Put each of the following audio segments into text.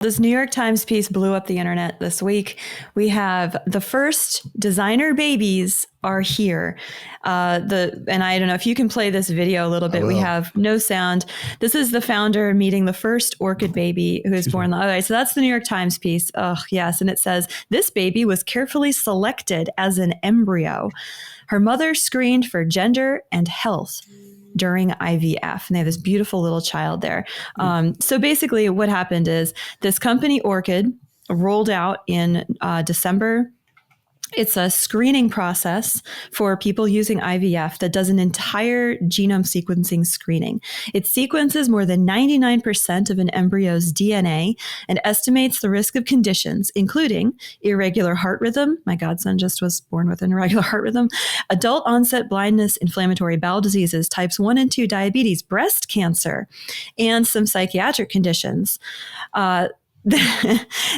This New York Times piece blew up the internet this week. We have the first designer babies are here. And I don't know if you can play this video a little bit. We have no sound. This is the founder meeting the first orchid baby who is born. All right, so that's the New York Times piece. Oh, yes. And it says, this baby was carefully selected as an embryo. Her mother screened for gender and health during IVF. And they have this beautiful little child there. So basically what happened is this company Orchid rolled out in December. It's a screening process for people using IVF that does an entire genome sequencing screening. It sequences more than 99% of an embryo's DNA and estimates the risk of conditions, including irregular heart rhythm. My godson just was born with an irregular heart rhythm, adult onset blindness, inflammatory bowel diseases, types 1 and 2 diabetes, breast cancer, and some psychiatric conditions.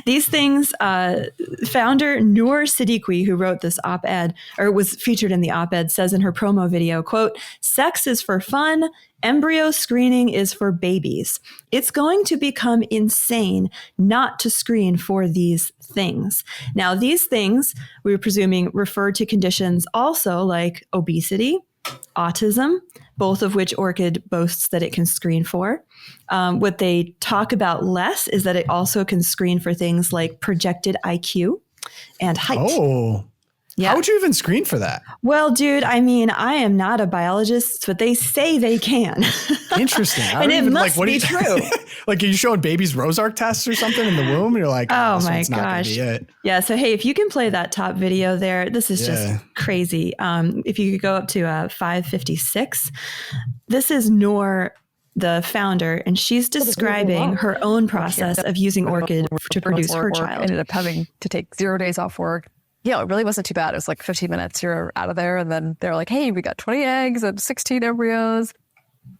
These things, founder Noor Siddiqui, who wrote this op-ed or was featured in the op-ed, says in her promo video, quote, sex is for fun. Embryo screening is for babies. It's going to become insane not to screen for these things. Now, these things, we were presuming, refer to conditions also like obesity, autism, both of which Orchid boasts that it can screen for. What they talk about less is that it also can screen for things like projected IQ and height. Oh, yeah. How would you even screen for that? Well, dude, I mean, I am not a biologist, but they say they can. Interesting. And it must be true. Like, are you showing babies Rorschach tests or something in the womb? You're like, oh my gosh. Not gonna be it. Yeah. So, hey, if you can play that top video there, this is just crazy. If you could go up to 556, this is Noor, the founder, and she's describing her own process of using Orchid to produce her child. Ended up having to take 0 days off work. Yeah, it really wasn't too bad. It was like 15 minutes, you're out of there. And then they're like, hey, we got 20 eggs and 16 embryos.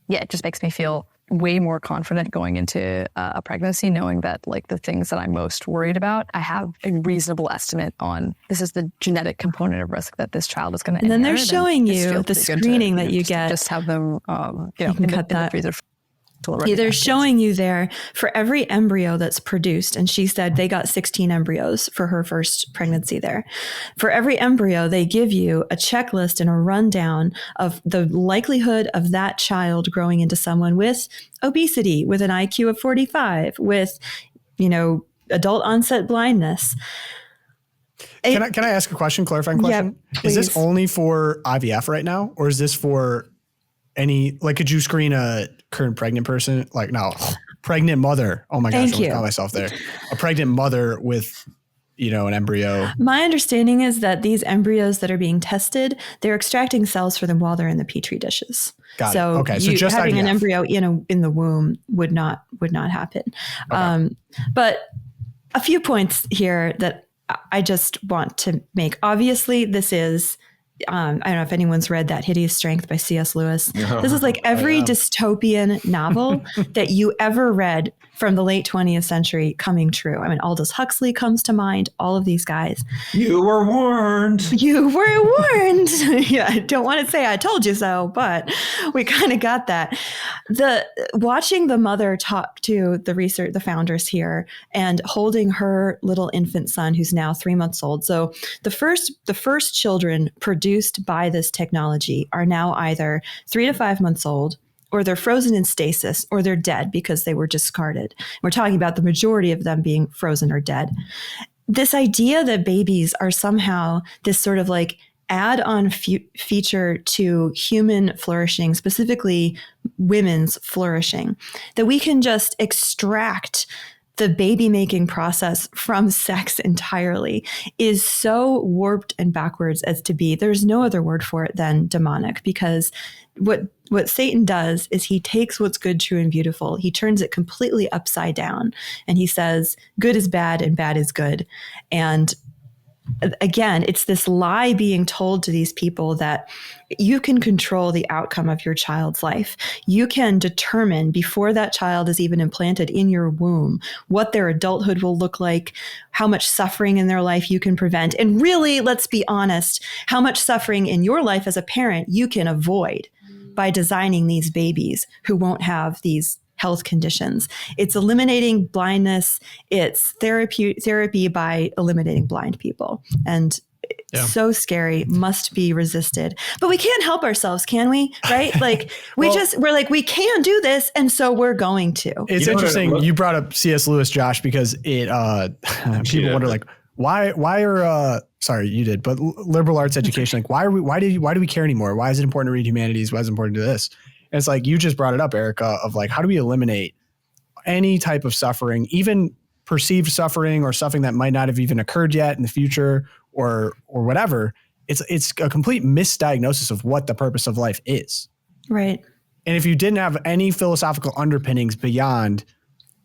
Yeah, it just makes me feel way more confident going into a pregnancy, knowing that like the things that I'm most worried about, I have a reasonable estimate on. This is the genetic component of risk that this child is going to inherit. And then they're showing you the screening that you get. Just have them, you can cut that. They're showing you there for every embryo that's produced. And she said they got 16 embryos for her first pregnancy there. For every embryo, they give you a checklist and a rundown of the likelihood of that child growing into someone with obesity, with an IQ of 45, with, adult onset blindness. Can I ask a question, clarifying question? Yeah, is this only for IVF right now? Or is this for any, like, could you screen a current pregnant person? Like, no, pregnant mother. Oh my gosh, I got myself there. A pregnant mother with, an embryo. My understanding is that these embryos that are being tested, they're extracting cells for them while they're in the petri dishes. Got it. Okay, so just having IVF. an embryo in the womb would not happen. Okay. But a few points here that I just want to make. Obviously, this is. I don't know if anyone's read That Hideous Strength by C.S. Lewis. This is like every dystopian novel that you ever read from the late 20th century coming true. I mean, Aldous Huxley comes to mind, all of these guys. You were warned. You were warned. Yeah, I don't want to say I told you so, but we kind of got that. Watching the mother talk to the founders here and holding her little infant son who's now 3 months old. So the first children produced by this technology are now either 3 to 5 months old, or they're frozen in stasis, or they're dead because they were discarded. We're talking about the majority of them being frozen or dead. This idea that babies are somehow this sort of like add-on feature to human flourishing, specifically women's flourishing, that we can just extract the baby making process from sex entirely is so warped and backwards as to be. There's no other word for it than demonic, because what Satan does is he takes what's good, true, and beautiful. He turns it completely upside down, and he says good is bad and bad is good. And again, it's this lie being told to these people that you can control the outcome of your child's life. You can determine before that child is even implanted in your womb what their adulthood will look like, how much suffering in their life you can prevent. And really, let's be honest, how much suffering in your life as a parent you can avoid by designing these babies who won't have these health conditions. It's eliminating blindness. It's therapy by eliminating blind people. And so scary, must be resisted. But we can't help ourselves, can we? Right? Like we're like, we can do this. And so we're going to. It's interesting. You brought up C.S. Lewis, Josh, because it people wonder like, why are sorry, you did, but liberal arts education, like why do we care anymore? Why is it important to read humanities? Why is it important to do this? And it's like, you just brought it up, Erica, of like, how do we eliminate any type of suffering, even perceived suffering or suffering that might not have even occurred yet in the future or whatever. It's a complete misdiagnosis of what the purpose of life is. Right. And if you didn't have any philosophical underpinnings beyond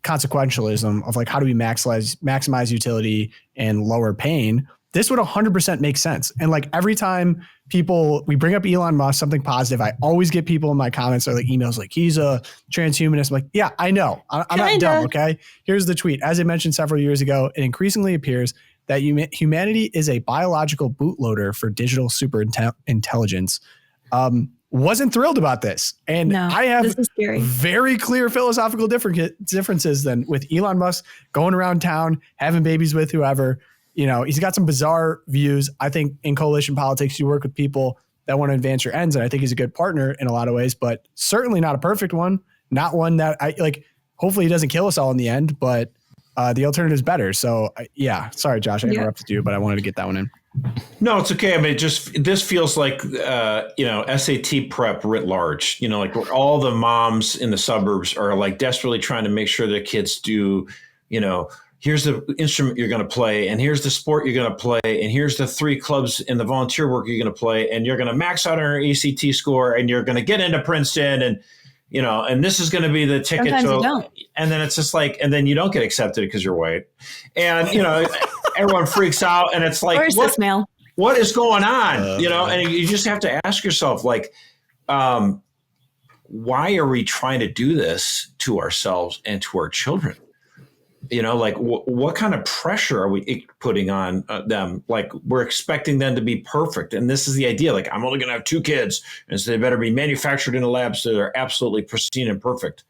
consequentialism of like, how do we maximize utility and lower pain, this would 100% make sense. And like every time we bring up Elon Musk, something positive, I always get people in my comments or like emails like, he's a transhumanist. I'm like, yeah, I know. I'm not dumb. Okay. Here's the tweet. As I mentioned several years ago, it increasingly appears that humanity is a biological bootloader for digital super intelligence. Wasn't thrilled about this. And I have very clear philosophical differences than with Elon Musk going around town, having babies with whoever. You know, he's got some bizarre views. I think in coalition politics, you work with people that want to advance your ends. And I think he's a good partner in a lot of ways, but certainly not a perfect one. Not one that I like. Hopefully he doesn't kill us all in the end, but the alternative is better. So sorry, Josh, I interrupted you, but I wanted to get that one in. No, it's okay. I mean, this feels like, SAT prep writ large, like where all the moms in the suburbs are like desperately trying to make sure their kids do, here's the instrument you're going to play, and here's the sport you're going to play, and here's the 3 clubs in the volunteer work you're going to play, and you're going to max out on your ACT score, and you're going to get into Princeton, and and this is going to be the ticket. And then it's just like, and then you don't get accepted because you're white, and everyone freaks out, and it's like, what is going on? And you just have to ask yourself, like, why are we trying to do this to ourselves and to our children? Like what kind of pressure are we putting on them? Like we're expecting them to be perfect. And this is the idea. Like I'm only going to have 2 kids, and so they better be manufactured in a lab so they're absolutely pristine and perfect.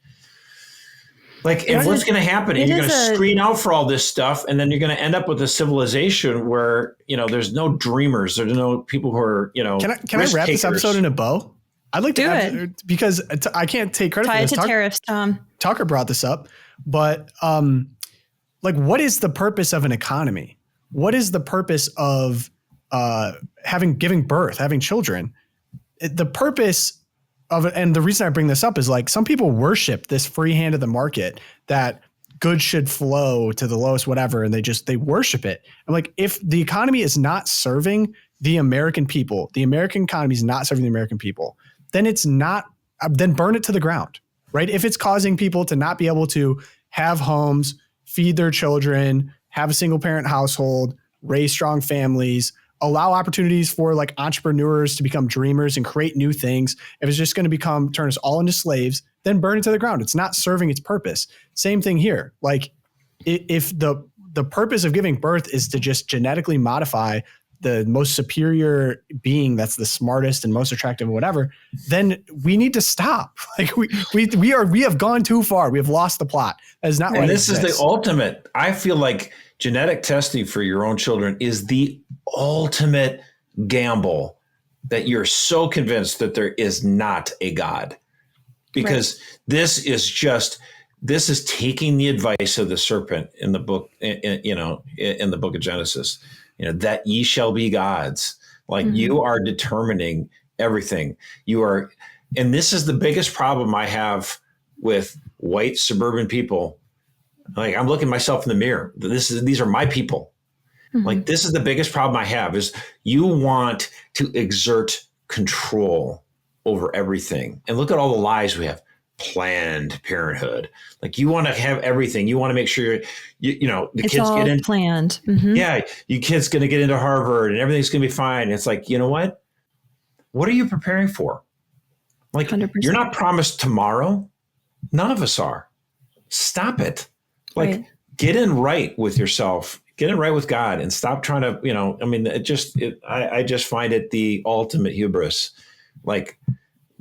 Like, and what's going to happen? You're going to screen out for all this stuff, and then you're going to end up with a civilization where, there's no dreamers. There's no people who are, Can I wrap this episode in a bow? I'd like to do it because I can't take credit for this. Tie it to tariffs, Tom. Tucker brought this up, but like, what is the purpose of an economy? What is the purpose of giving birth, having children? The purpose of it, and the reason I bring this up is like some people worship this free hand of the market that goods should flow to the lowest whatever, and they worship it. I'm like, if the economy is not serving the American people, the American economy is not serving the American people, then then burn it to the ground, right? If it's causing people to not be able to have homes, feed their children, have a single parent household, raise strong families, allow opportunities for like entrepreneurs to become dreamers and create new things. If it's just going to turn us all into slaves, then burn it to the ground. It's not serving its purpose. Same thing here. Like if the purpose of giving birth is to just genetically modify the most superior being that's the smartest and most attractive and whatever, then we need to stop. Like we have gone too far. We have lost the plot. That is not what this is the ultimate. I feel like genetic testing for your own children is the ultimate gamble that you're so convinced that there is not a God, because this is taking the advice of the serpent in the book, in the book of Genesis, that ye shall be gods. Like you are determining everything. And this is the biggest problem I have with white suburban people. Like I'm looking myself in the mirror. These are my people. Like this is the biggest problem I have is you want to exert control over everything. And look at all the lies we have. Planned Parenthood. Like you want to have everything. You want to make sure the kids get in. Planned. Yeah, your kid's going to get into Harvard and everything's going to be fine. It's like, you know what? What are you preparing for? Like 100%. You're not promised tomorrow. None of us are. Stop it. Like get in right with yourself. Get in right with God and stop trying to, I just find it the ultimate hubris. Like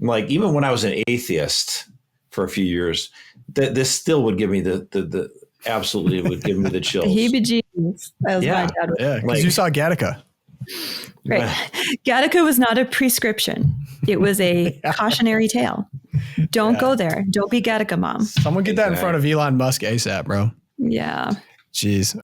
even when I was an atheist for a few years, this still would give me the absolutely would give me the chills. The heebie-jeebies, as my dad would. Yeah, because you saw Gattaca. Right. Gattaca was not a prescription. It was a cautionary tale. Don't go there. Don't be Gattaca, mom. Someone get that in front of Elon Musk ASAP, bro. Yeah. Jeez.